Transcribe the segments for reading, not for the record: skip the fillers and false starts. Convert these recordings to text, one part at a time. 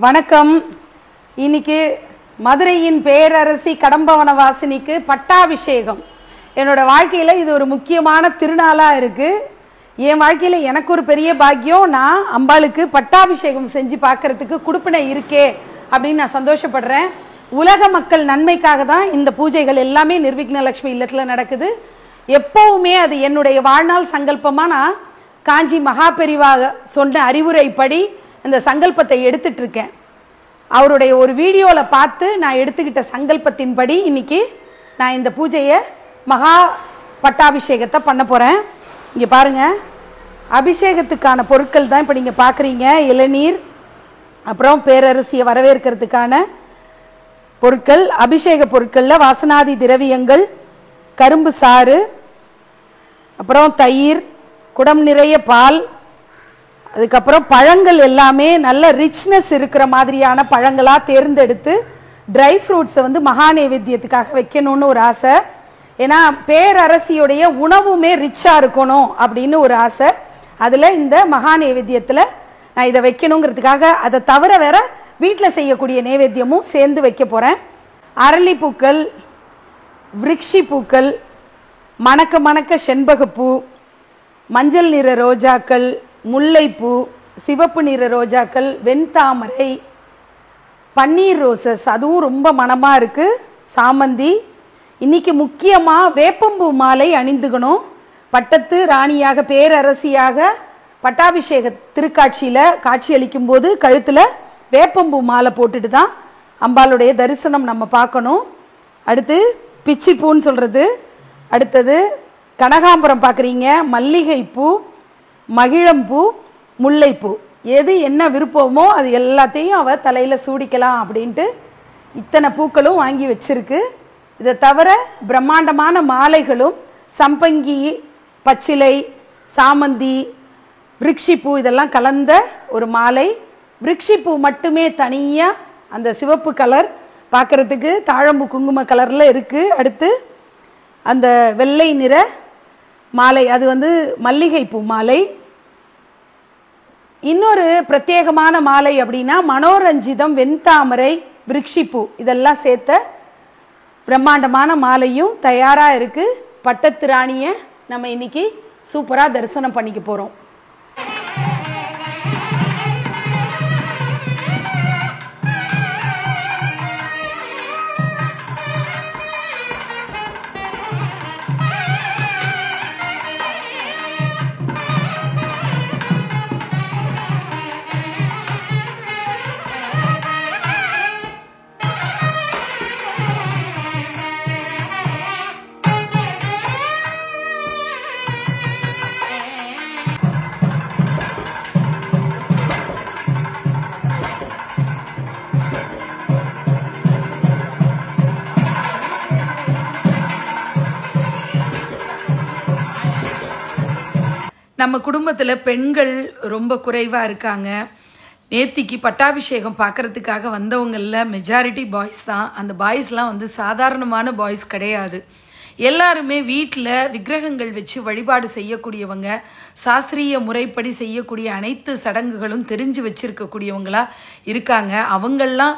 வணக்கம். இன்னைக்கு மதுரையின் பேரரசி கடம்பவனவாசினிக்கு பட்டாபிஷேகம். என்னோட வாழ்க்கையில் இது ஒரு முக்கியமான திருநாளாக இருக்குது. என் வாழ்க்கையில் எனக்கு ஒரு பெரிய பாக்கியம். நான் அம்பாளுக்கு பட்டாபிஷேகம் செஞ்சு பார்க்கறதுக்கு குடுப்பினை இருக்கே அப்படின்னு நான் சந்தோஷப்படுறேன். உலக மக்கள் நன்மைக்காக தான் இந்த பூஜைகள் எல்லாமே நிர்விக்னலட்சுமி இல்லத்தில் நடக்குது. எப்போவுமே அது என்னுடைய வாழ்நாள் சங்கல்பமாக நான் காஞ்சி மகாபெரிவாக சொன்ன அறிவுரைப்படி இந்த சங்கல்பத்தை எடுத்துட்டு இருக்கேன். அவருடைய ஒரு வீடியோவில் பார்த்து நான் எடுத்துக்கிட்ட சங்கல்பத்தின்படி இன்னைக்கு நான் இந்த பூஜையை மகா பட்டாபிஷேகத்தை பண்ண போகிறேன். இங்கே பாருங்கள், அபிஷேகத்துக்கான பொருட்கள் தான் இப்போ நீங்கள் பார்க்குறீங்க. இளநீர், அப்புறம் பேரரசியை வரவேற்கிறதுக்கான பொருட்கள், அபிஷேக பொருட்களில் வாசனாதி திரவியங்கள், கரும்பு சாறு, அப்புறம் தயிர், குடம் நிறைய பால், அதுக்கப்புறம் பழங்கள் எல்லாமே நல்ல ரிச்னஸ் இருக்கிற மாதிரியான பழங்களாக தேர்ந்தெடுத்து ட்ரை ஃப்ரூட்ஸை மகா நைவேத்தியத்துக்காக வைக்கணும்னு ஒரு ஆசை. ஏன்னா பேரரசியுடைய உணவுமே ரிச்சாக இருக்கணும் அப்படின்னு ஒரு ஆசை. அதில் இந்த மகா நைவேத்தியத்தில் நான் இதை வைக்கணுங்கிறதுக்காக அதை தவிர வேற வீட்டில் செய்யக்கூடிய நைவேத்தியமும் சேர்ந்து வைக்க போகிறேன். அரளிப்பூக்கள், விருட்சி பூக்கள், மணக்க மணக்க செண்பகப்பூ, மஞ்சள் நிற ரோஜாக்கள், முல்லைப்பூ, சிவப்பு நிற ரோஜாக்கள், வெண்தாமரை, பன்னீர் ரோசஸ், அதுவும் ரொம்ப மணமாக இருக்குது, சாமந்தி. இன்னைக்கு முக்கியமாக வேப்பம்பூ மாலை அணிந்துக்கணும். பட்டத்து ராணியாக பேரரசியாக பட்டாபிஷேக திருக்காட்சியில் காட்சி அளிக்கும் போது கழுத்தில் வேப்பம்பூ மாலை போட்டுட்டு தான் அம்பாளுடைய தரிசனம் நம்ம பார்க்கணும். அடுத்து பிச்சிப்பூன்னு சொல்கிறது. அடுத்தது கனகாம்பரம் பார்க்குறீங்க, மல்லிகைப்பூ, மகிழம்பூ, முல்லைப்பூ. எது என்ன விருப்பமோ அது எல்லாத்தையும் அவள் தலையில் சூடிக்கலாம் அப்படின்ட்டு இத்தனை பூக்களும் வாங்கி வச்சிருக்கு. இதை தவிர பிரம்மாண்டமான மாலைகளும், சம்பங்கி, பச்சிலை, சாமந்தி, விருட்சிப்பூ இதெல்லாம் கலந்த ஒரு மாலை. விருட்சிப்பூ மட்டுமே தனியாக அந்த சிவப்பு கலர் பார்க்குறதுக்கு தாழம்பூ குங்கும கலரில் இருக்குது. அடுத்து அந்த வெள்ளை நிற மாலை, அது மல்லிகைப்பூ மாலை. இன்னொரு பிரத்யேகமான மாலை அப்படின்னா மனோரஞ்சிதம், வெண்தாமரை, விருட்சிப்பூ இதெல்லாம் சேர்த்த பிரம்மாண்டமான மாலையும் தயாராக இருக்குது. பட்டத்து ராணியை நம்ம இன்னைக்கு சூப்பராக தரிசனம் பண்ணிக்க போகிறோம். நம்ம குடும்பத்தில் பெண்கள் ரொம்ப குறைவாக இருக்காங்க. நேத்திக்கு பட்டாபிஷேகம் பார்க்குறதுக்காக வந்தவங்களில் மெஜாரிட்டி பாய்ஸ் தான். அந்த பாய்ஸ்லாம் சாதாரணமான பாய்ஸ் கிடையாது. எல்லாருமே வீட்டில் விக்கிரகங்கள் வச்சு வழிபாடு செய்யக்கூடியவங்க, சாஸ்திரிய முறைப்படி செய்யக்கூடிய அனைத்து சடங்குகளும் தெரிஞ்சு வச்சுருக்கக்கூடியவங்களா இருக்காங்க. அவங்கெல்லாம்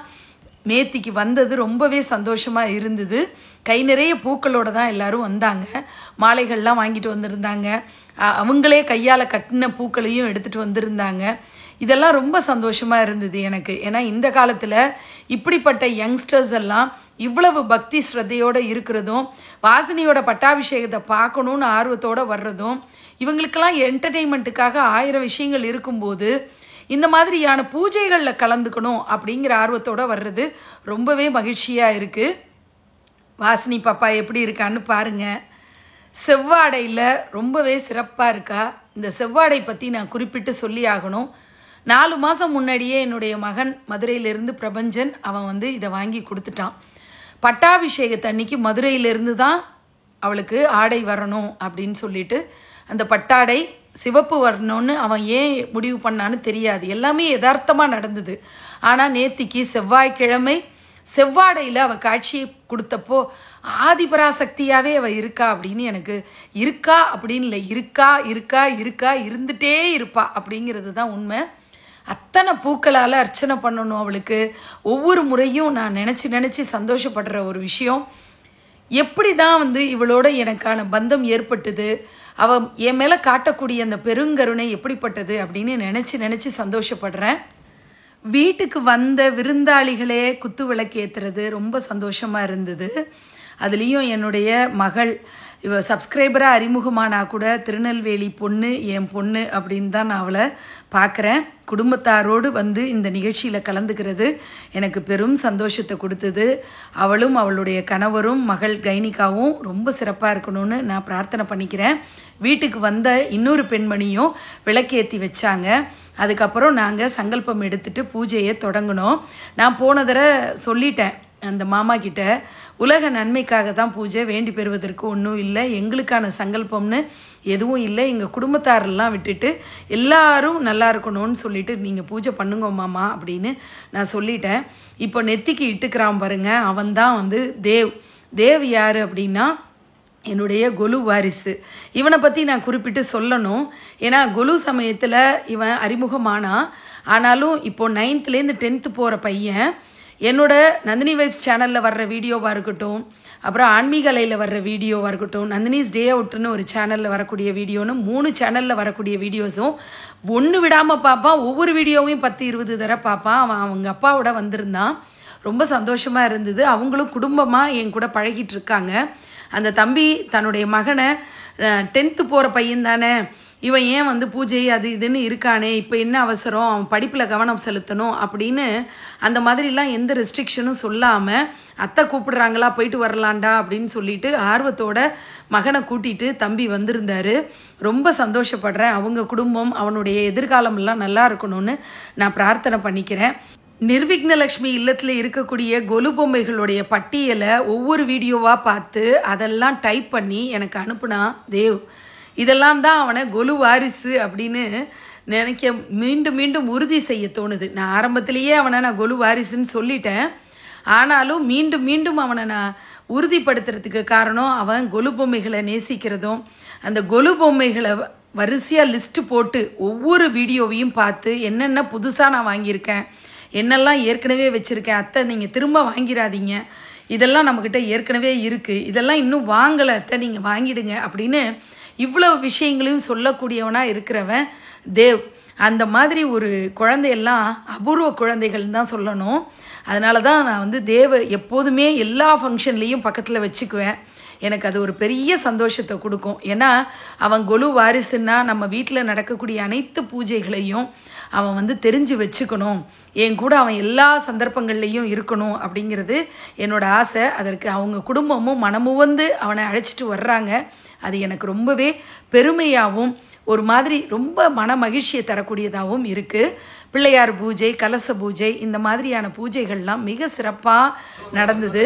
நேத்திக்கு வந்தது ரொம்பவே சந்தோஷமாக இருந்தது. கை நிறைய பூக்களோடு தான் எல்லோரும் வந்தாங்க. மாலைகள்லாம் வாங்கிட்டு வந்திருந்தாங்க. அவங்களே கையால் கட்டின பூக்களையும் எடுத்துகிட்டு வந்திருந்தாங்க. இதெல்லாம் ரொம்ப சந்தோஷமாக இருந்தது எனக்கு. ஏன்னா இந்த காலத்தில் இப்படிப்பட்ட யங்ஸ்டர்ஸ் எல்லாம் இவ்வளவு பக்தி ஸ்ரத்தையோடு இருக்கிறதும், வாசினியோட பட்டாபிஷேகத்தை பார்க்கணுன்னு ஆர்வத்தோடு வர்றதும், இவங்களுக்கெல்லாம் என்டர்டெயின்மெண்ட்டுக்காக 1000 விஷயங்கள் இருக்கும்போது இந்த மாதிரியான பூஜைகளில் கலந்துக்கணும் அப்படிங்கிற ஆர்வத்தோடு வர்றது ரொம்பவே மகிழ்ச்சியாக இருக்குது. வாசினி பாப்பா எப்படி இருக்கான்னு பாருங்கள். செவ்வாடையில் ரொம்பவே சிறப்பாக இருக்கா. இந்த செவ்வாடை பற்றி நான் குறிப்பிட்டு சொல்லி ஆகணும். 4 மாதம் முன்னாடியே என்னுடைய மகன் மதுரையிலேருந்து பிரபஞ்சன் அவன் இதை வாங்கி கொடுத்துட்டான். பட்டாபிஷேகத்தன்னைக்கு மதுரையிலேருந்து தான் அவளுக்கு ஆடை வரணும் அப்படின்னு சொல்லிட்டு அந்த பட்டாடை சிவப்பு வரணும்னு அவன் ஏன் முடிவு பண்ணான்னு தெரியாது. எல்லாமே யதார்த்தமாக நடந்தது. ஆனால் நேத்திக்கு செவ்வாய்க்கிழமை செவ்வாடையில் அவள் காட்சியை கொடுத்தப்போ ஆதிபராசக்தியாகவே அவள் இருக்கா அப்படின்னு எனக்கு இருக்கா அப்படின்னு இல்லை, இருக்கா இருக்கா இருக்கா இருந்துகிட்டே இருப்பா அப்படிங்கிறது தான் உண்மை. அத்தனை பூக்களால் அர்ச்சனை பண்ணணும் அவளுக்கு. ஒவ்வொரு முறையும் நான் நினச்சி சந்தோஷப்படுற ஒரு விஷயம், எப்படி தான் வந்து இவளோட எனக்கான பந்தம் ஏற்பட்டது, அவள் என் மேலே காட்டக்கூடிய அந்த பெருங்கருணை எப்படிப்பட்டது அப்படின்னு நினச்சி சந்தோஷப்படுறேன். வீட்டுக்கு வந்த விருந்தாளிகளே குத்து விளக்கு ஏற்றுறது ரொம்ப சந்தோஷமாக இருந்தது. அதுலேயும் என்னுடைய மகள் இவ சப்ஸ்கிரைபராக அறிமுகமானா கூட திருநெல்வேலி பொண்ணு, என் பொண்ணு அப்படின்னு தான் நான் அவளை பார்க்குறேன். குடும்பத்தாரோடு வந்து இந்த நிகழ்ச்சியில் கலந்துக்கிறது எனக்கு பெரும் சந்தோஷத்தை கொடுத்தது. அவளும் அவளுடைய கணவரும் மகள் கைனிகாவும் ரொம்ப சிறப்பாக இருக்கணும்னு நான் பிரார்த்தனை பண்ணிக்கிறேன். வீட்டுக்கு வந்த இன்னொரு பெண்மணியும் விளக்கேற்றி வச்சாங்க. அதுக்கப்புறம் நாங்கள் சங்கல்பம் எடுத்துகிட்டு பூஜையை தொடங்கினோம். நான் போன தடவை சொல்லிட்டேன் அந்த மாமா கிட்ட, உலக நன்மைக்காக தான் பூஜை, வேண்டி பெறுவதற்கு ஒன்றும் இல்லை, எங்களுக்கான சங்கல்பம்னு எதுவும் இல்லை, எங்கள் குடும்பத்தாரெல்லாம் விட்டுட்டு எல்லாரும் நல்லா இருக்கணும்னு சொல்லிட்டு நீங்கள் பூஜை பண்ணுங்க மாமா அப்படின்னு நான் சொல்லிட்டேன். இப்போ நெத்திக்கு இட்டுக்கிறான் பாருங்க, அவன் தான் வந்து தேவ் யார் அப்படின்னா என்னுடைய கொலு வாரிசு. இவனை பற்றி நான் குறிப்பிட்டு சொல்லணும். ஏன்னா கொலு சமயத்தில் இவன் அறிமுகமானா, ஆனாலும் இப்போது 9th 10th போகிற பையன் என்னோட நந்தினி வைப்ஸ் சேனலில் வர்ற வீடியோவாக இருக்கட்டும், அப்புறம் ஆன்மீக அலையில் வர்ற வீடியோவாக இருக்கட்டும், நந்தினிஸ் டே அவுட்டுன்னு ஒரு சேனலில் வரக்கூடிய வீடியோன்னு 3 சேனலில் வரக்கூடிய வீடியோஸும் ஒன்று விடாமல் பார்ப்பான். ஒவ்வொரு வீடியோவையும் 10-20 தடவை பார்ப்பான். அவன் அவங்க அப்பாவோட வந்திருந்தான். ரொம்ப சந்தோஷமாக இருந்தது. அவங்களும் குடும்பமாக என் கூட பழகிட்டு இருக்காங்க. அந்த தம்பி தன்னுடைய மகனை 10th போகிற பையன் தானே, இவன் ஏன் வந்து பூஜை அது இதுன்னு இருக்கானே, இப்போ என்ன அவசரம், அவன் படிப்பில் கவனம் செலுத்தணும் அப்படின்னு அந்த மாதிரிலாம் எந்த ரெஸ்ட்ரிக்ஷனும் சொல்லாமல், அத்தை கூப்பிடுறாங்களா போயிட்டு வரலாண்டா அப்படின்னு சொல்லிட்டு ஆர்வத்தோட மகனை கூட்டிகிட்டு தம்பி வந்திருந்தார். ரொம்ப சந்தோஷப்படுறேன். அவங்க குடும்பம் அவனுடைய எதிர்காலமெல்லாம் நல்லா இருக்கணும்னு நான் பிரார்த்தனை பண்ணிக்கிறேன். நிர்விக்னலக்ஷ்மி இல்லத்தில் இருக்கக்கூடிய கொலு பொம்மைகளுடைய பட்டியலை ஒவ்வொரு வீடியோவாக பார்த்து அதெல்லாம் டைப் பண்ணி எனக்கு அனுப்புனா தேவ். இதெல்லாம் தான் அவனை கொலு வாரிசு அப்படின்னு நினைக்க மீண்டும் உறுதி செய்ய தோணுது. நான் ஆரம்பத்திலேயே அவனை நான் கொலு வாரிசுன்னு சொல்லிட்டேன். ஆனாலும் மீண்டும் அவனை நான் உறுதிப்படுத்துறதுக்கு காரணம் அவன் கொலு பொம்மைகளை நேசிக்கிறதும், அந்த கொலு பொம்மைகளை வரிசையாக லிஸ்ட்டு போட்டு ஒவ்வொரு வீடியோவையும் பார்த்து என்னென்ன புதுசாக நான் வாங்கியிருக்கேன், என்னெல்லாம் ஏற்கனவே வச்சுருக்கேன், அத்தை நீங்கள் திரும்ப வாங்கிடாதீங்க, இதெல்லாம் நம்மக்கிட்ட ஏற்கனவே இருக்குது, இதெல்லாம் இன்னும் வாங்கலை அத்தை நீங்கள் வாங்கிடுங்க அப்படின்னு இவ்வளோ விஷயங்களையும் சொல்லக்கூடியவனாக இருக்கிறவன் தேவ். அந்த மாதிரி ஒரு குழந்தையெல்லாம் அபூர்வ குழந்தைகள்னு தான் சொல்லணும். அதனால தான் நான் வந்து தேவை எப்போதுமே எல்லா ஃபங்க்ஷன்லேயும் பக்கத்தில் வச்சுக்குவேன். எனக்கு அது ஒரு பெரிய சந்தோஷத்தை கொடுக்கும். ஏன்னா அவன் கொலு வாரிசுன்னா நம்ம வீட்டில் நடக்கக்கூடிய அனைத்து பூஜைகளையும் அவன் வந்து தெரிஞ்சு வச்சுக்கணும், என் கூட அவன் எல்லா சந்தர்ப்பங்கள்லேயும் இருக்கணும் அப்படிங்கிறது என்னோட ஆசை. அதற்கு அவங்க குடும்பமும் மனமும் வந்து அவனை அழைச்சிட்டு வர்றாங்க. அது எனக்கு ரொம்பவே பெருமையாகவும் ஒரு மாதிரி ரொம்ப மன மகிழ்ச்சியை தரக்கூடியதாகவும் இருக்குது. பிள்ளையார் பூஜை, கலச பூஜை, இந்த மாதிரியான பூஜைகள்லாம் மிக சிறப்பாக நடந்தது.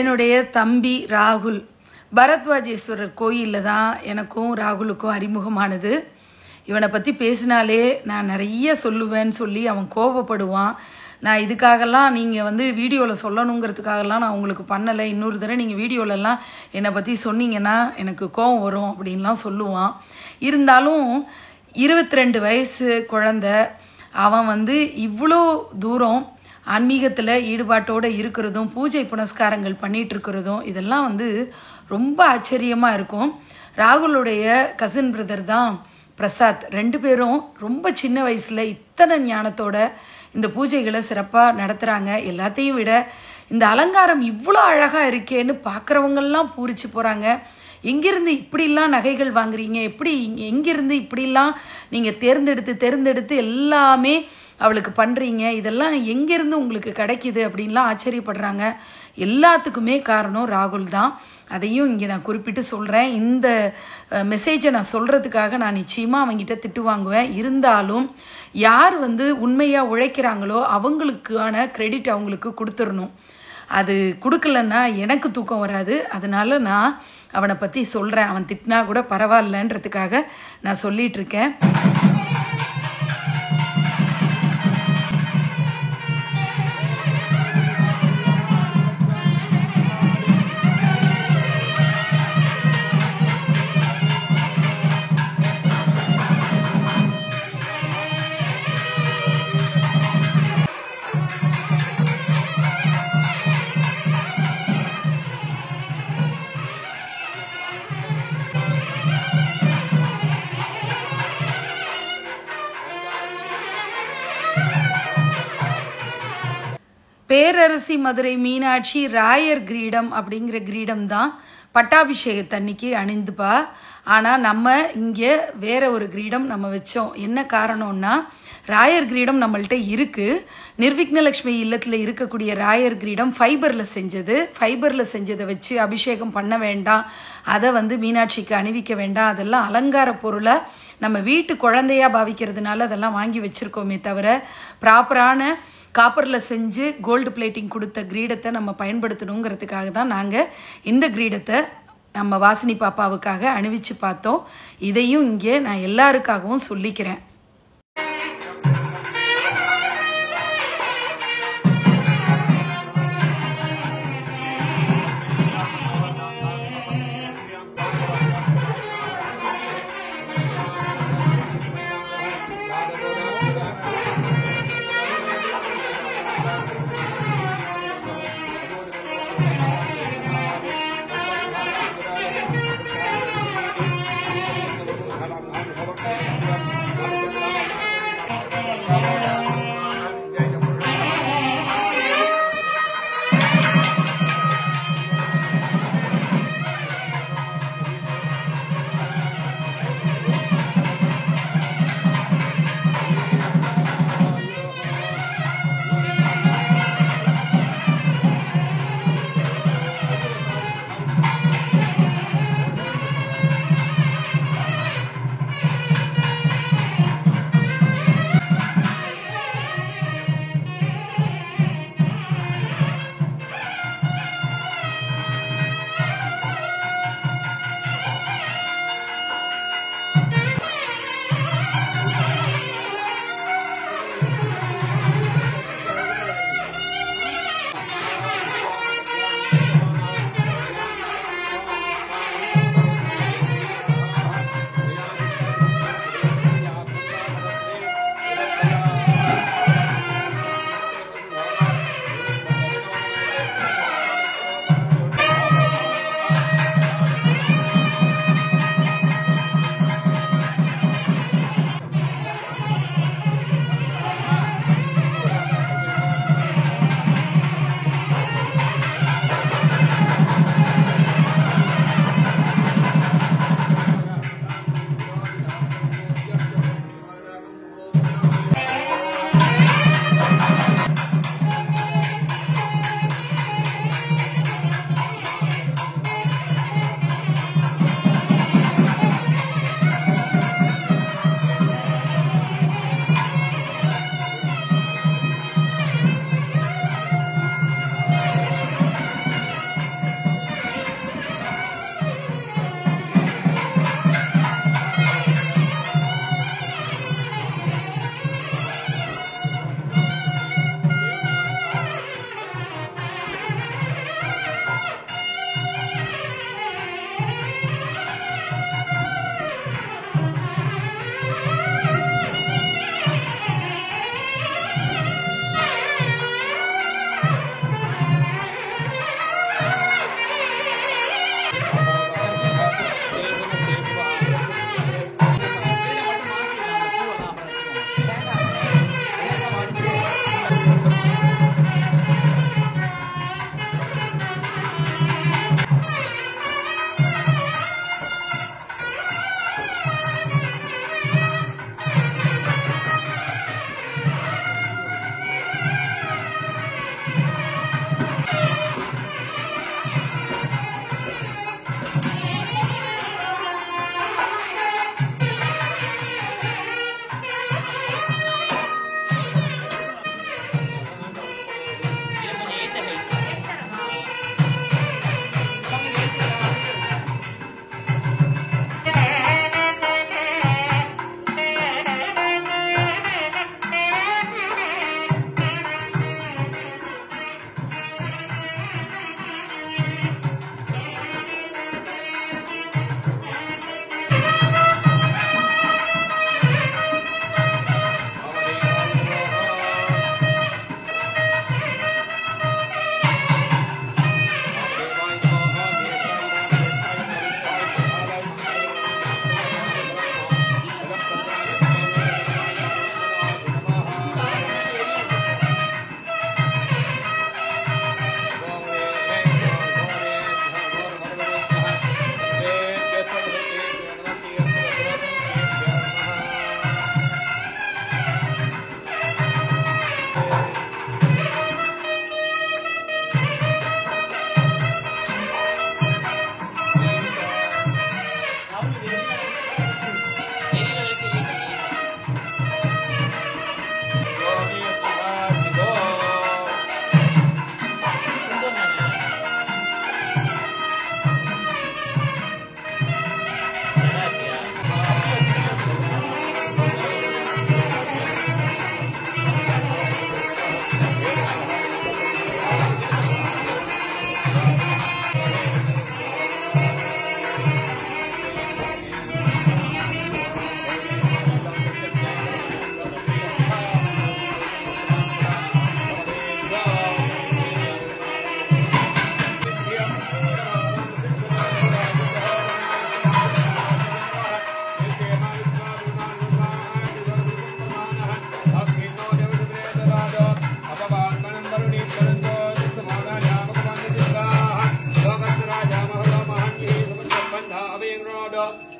என்னுடைய தம்பி ராகுல் பரத்வாஜேஸ்வரர் கோயிலில் தான் எனக்கும் ராகுலுக்கும் அறிமுகமானது. இவனை பற்றி பேசினாலே நான் நிறைய சொல்லுவேன்னு சொல்லி அவன் கோபப்படுவான். நான் இதுக்காகலாம் நீங்கள் வந்து வீடியோவில் சொல்லணுங்கிறதுக்காகலாம் நான் உங்களுக்கு பண்ணலை, இன்னொரு தடவை நீங்கள் வீடியோலலாம் என்னை பற்றி சொன்னீங்கன்னா எனக்கு கோபம் வரும் அப்படின்லாம் சொல்லுவான். இருந்தாலும் 22 வயசு குழந்த அவன் வந்து இவ்வளோ தூரம் ஆன்மீகத்தில் ஈடுபாட்டோடு இருக்கிறதும் பூஜை புனஸ்காரங்கள் பண்ணிகிட்ருக்கிறதும் இதெல்லாம் வந்து ரொம்ப ஆச்சரியமாக இருக்கும். ராகுலுடைய கசின் பிரதர் தான் பிரசாத். 2 பேரும் ரொம்ப சின்ன வயசில் இத்தனை ஞானத்தோட இந்த பூஜைகளை சிறப்பாக நடத்துகிறாங்க. எல்லாத்தையும் விட இந்த அலங்காரம் இவ்வளோ அழகாக இருக்கேன்னு பார்க்குறவங்கெல்லாம் பூரிச்சு போகிறாங்க. எங்கேருந்து இப்படிலாம் நகைகள் வாங்குறீங்க, எங்கேருந்து இப்படிலாம் நீங்கள் தேர்ந்தெடுத்து எல்லாமே அவளுக்கு பண்ணுறீங்க, இதெல்லாம் எங்கேருந்து உங்களுக்கு கிடைக்கிது அப்படின்லாம் ஆச்சரியப்படுறாங்க. எல்லாத்துக்குமே காரணம் ராகுல் தான். அதையும் இங்கே நான் குறிப்பிட்டு சொல்கிறேன். இந்த மெசேஜை நான் சொல்கிறதுக்காக நான் நிச்சயமாக அவங்ககிட்ட திட்டு வாங்குவேன். இருந்தாலும் யார் வந்து உண்மையாக உழைக்கிறாங்களோ அவங்களுக்கான கிரெடிட் அவங்களுக்கு கொடுத்துடணும். அது கொடுக்கலன்னா எனக்கு தூக்கம் வராது. அதனால நான் அவனை பற்றி சொல்கிறேன். அவன் திட்டினா கூட பரவாயில்லன்றதுக்காக நான் சொல்லிகிட்ருக்கேன். பேரரசி மதுரை மீனாட்சி ராயர் கிரீடம் அப்படிங்கிற கிரீடம் தான் பட்டாபிஷேகத்தன்னைக்கு அணிந்துப்பா. ஆனால் நம்ம இங்கே வேற ஒரு கிரீடம் நம்ம வச்சோம். என்ன காரணம்னா, ராயர் கிரீடம் நம்மள்கிட்ட இருக்குது. நிர்விக்னலக்ஷ்மி இல்லத்தில் இருக்கக்கூடிய ராயர் கிரீடம் ஃபைபரில் செஞ்சதை வச்சு அபிஷேகம் பண்ண வேண்டாம், அதை மீனாட்சிக்கு அணிவிக்க வேண்டாம், அதெல்லாம் அலங்கார பொருளை நம்ம வீட்டு குழந்தையாக பாவிக்கிறதுனால அதெல்லாம் வாங்கி வச்சுருக்கோமே தவிர ப்ராப்பரான காப்பரில் செஞ்சு கோல்டு பிளேட்டிங் கொடுத்த கிரீடத்தை நம்ம பயன்படுத்தணுங்கிறதுக்காக தான் நாங்கள் இந்த கிரீடத்தை நம்ம வாசினி பாப்பாவுக்காக அணிவிச்சு பார்த்தோம். இதையும் இங்கே நான் எல்லாருக்காகவும் சொல்லிக்கிறேன்.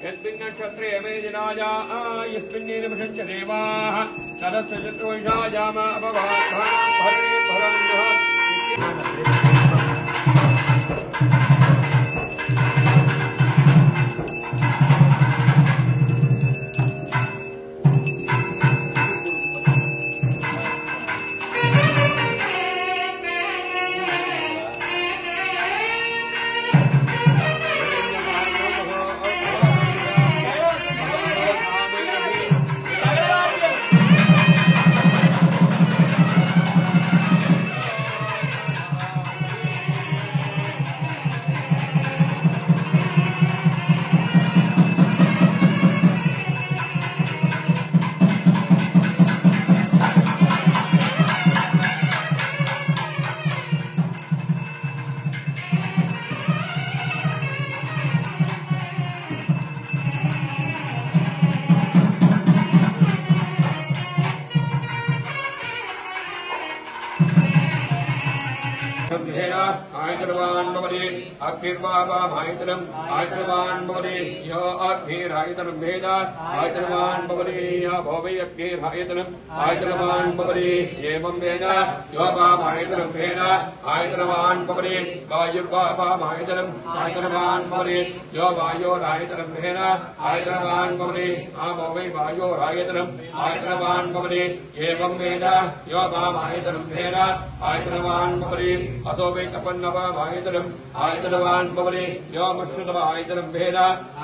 यस्मिन्नक्षत्रे मेदिनाया यस्मिन्नेन पठञ्च देवाः तदस्य चतुर्विषायाम अपवाद भरे भरण्यः आयतनवान् भवति अग्निर्वापमायतनम् आयतनवान् भवति य अग्निरायतनं भेद आयतनवान् भवति य भवै अग्निरायतनम् आयतनवान् भवति एवं वेद यो वापमायतनं भेद आयतनवान् भवति वायुर्वापमायतनम् आयतनवान् भवति यो वायोरायतनं भेद आयतनवान् भवति भवै वायोरायतनम् आयतनवान् भवति एवं वेद यो वापमायतनं भेद आयतनवान् भवति असो वै तपन्नवायतनम् आयतनवान् भवति यो मश्रुतवायतनं भेद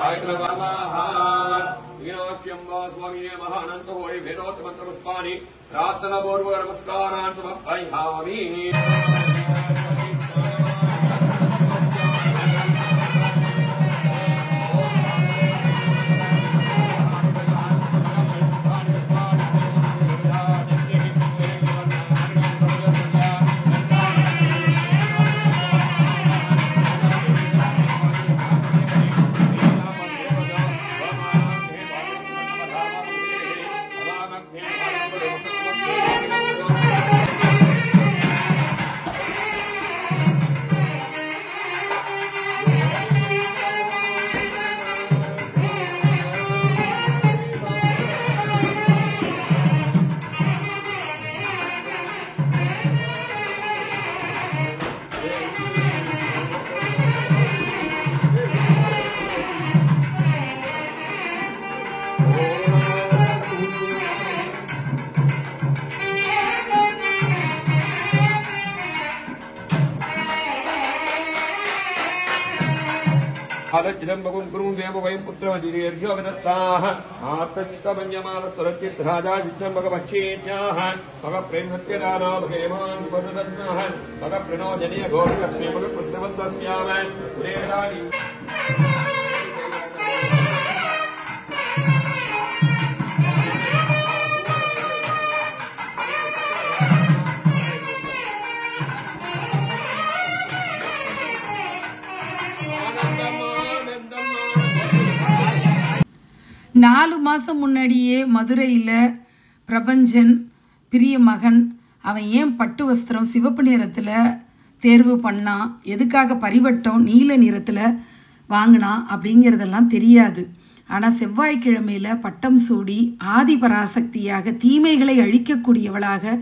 आयतनवान् मीनाक्ष्यम्ब स्वामी महानन्तो वै भेदोत्तमन्त्रपुष्पाणि प्रार्थनापूर्वक नमस्कारान् समर्पयामि आलज्जनं बगुं गुरुं देव वयं पुत्रमधिर्यो विदत्ताः आत्तस्तमन्यमानतरचित्राजा विष्णं भगवच्छेत्याः भगप्रेमत्यदाना भगेमान् वददन्नः भगप्रणोजनीय घोषकस्मै भगपुत्रवन्तस्याम पुरेराणि நாலு மாதம் முன்னாடியே மதுரையில் பிரபஞ்சன் பிரிய மகன் அவன் ஏன் பட்டு வஸ்திரம் சிவப்பு நிறத்தில் தேர்வு பண்ணான், எதுக்காக பரிவட்டம் நீல நிறத்தில் வாங்கினான் அப்படிங்கிறதெல்லாம் தெரியாது. ஆனால் செவ்வாய்க்கிழமையில் பட்டம் சூடி ஆதிபராசக்தியாக தீமைகளை அழிக்கக்கூடியவளாக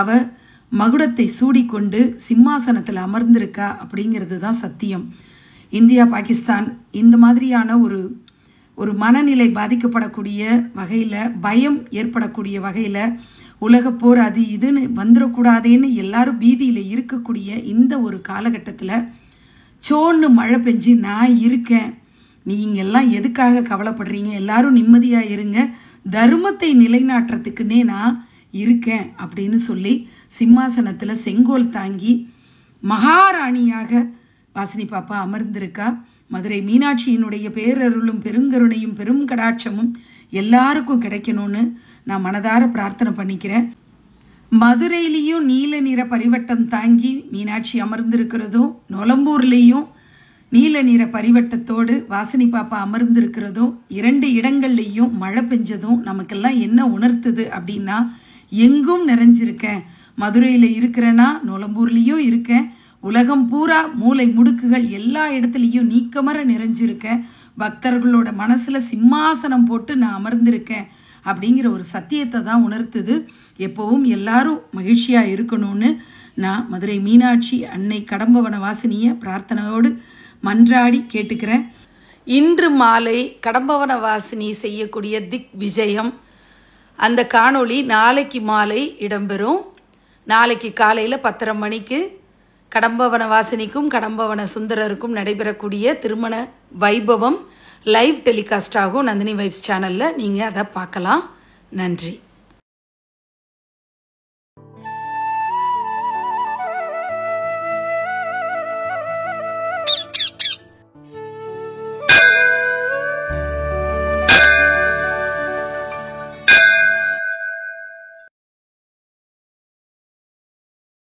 அவ மகுடத்தை சூடிக்கொண்டு சிம்மாசனத்தில் அமர்ந்திருக்கா அப்படிங்கிறது தான் சத்தியம். இந்தியா பாகிஸ்தான் இந்த மாதிரியான ஒரு மனநிலை பாதிக்கப்படக்கூடிய வகையில், பயம் ஏற்படக்கூடிய வகையில், உலகப்போர் அது இதுன்னு வந்துடக்கூடாதேன்னு எல்லாரும் பீதியில் இருக்கக்கூடிய இந்த ஒரு காலகட்டத்தில் சோன்னு மழை பெஞ்சு நான் இருக்கேன், நீங்கள்லாம் எதுக்காக கவலைப்படுறீங்க, எல்லாரும் நிம்மதியாக இருங்க, தர்மத்தை நிலைநாட்டுறதுக்குன்னே நான் இருக்கேன் அப்படின்னு சொல்லி சிம்மாசனத்தில் செங்கோல் தாங்கி மகாராணியாக வாசினி பாப்பா அமர்ந்திருக்கா. மதுரை மீனாட்சியினுடைய பேரருளும் பெருங்கருணையும் பெரும் கடாட்சமும் எல்லாருக்கும் கிடைக்கணும்னு நான் மனதார பிரார்த்தனை பண்ணிக்கிறேன். மதுரையிலையும் நீல நிற பரிவட்டம் தாங்கி மீனாட்சி அமர்ந்திருக்கிறதும், நொலம்பூர்லேயும் நீல நிற பரிவட்டத்தோடு வாசினி பாப்பா அமர்ந்திருக்கிறதும், 2 இடங்கள்லையும் மழை பெஞ்சதும் நமக்கெல்லாம் என்ன உணர்த்துது அப்படின்னா, எங்கும் நிறைஞ்சிருக்கேன், மதுரையில் இருக்கிறேன்னா நொலம்பூர்லேயும் இருக்கேன், உலகம் பூரா மூளை முடுக்குகள் எல்லா இடத்துலையும் நீக்கமர நிறைஞ்சிருக்கேன், பக்தர்களோட மனசில் சிம்மாசனம் போட்டு நான் அமர்ந்திருக்கேன் அப்படிங்கிற ஒரு சத்தியத்தை தான் உணர்த்துது. எப்போவும் எல்லாரும் மகிழ்ச்சியாக இருக்கணும்னு நான் மதுரை மீனாட்சி அன்னை கடம்பவன வாசினியை பிரார்த்தனையோடு மன்றாடி கேட்டுக்கிறேன். இன்று மாலை கடம்பவன வாசினி செய்யக்கூடிய திக் விஜயம் அந்த காணொளி நாளைக்கு மாலை இடம்பெறும். நாளைக்கு காலையில் 10:30 மணிக்கு கடம்பவன வாசினிக்கும் கடம்பவன சுந்தரருக்கும் நடைபெறக்கூடிய திருமண வைபவம் லைவ் டெலிகாஸ்ட் ஆகும் நந்தினி வைப்ஸ் சேனலில். நீங்கள் அதை பார்க்கலாம். நன்றி.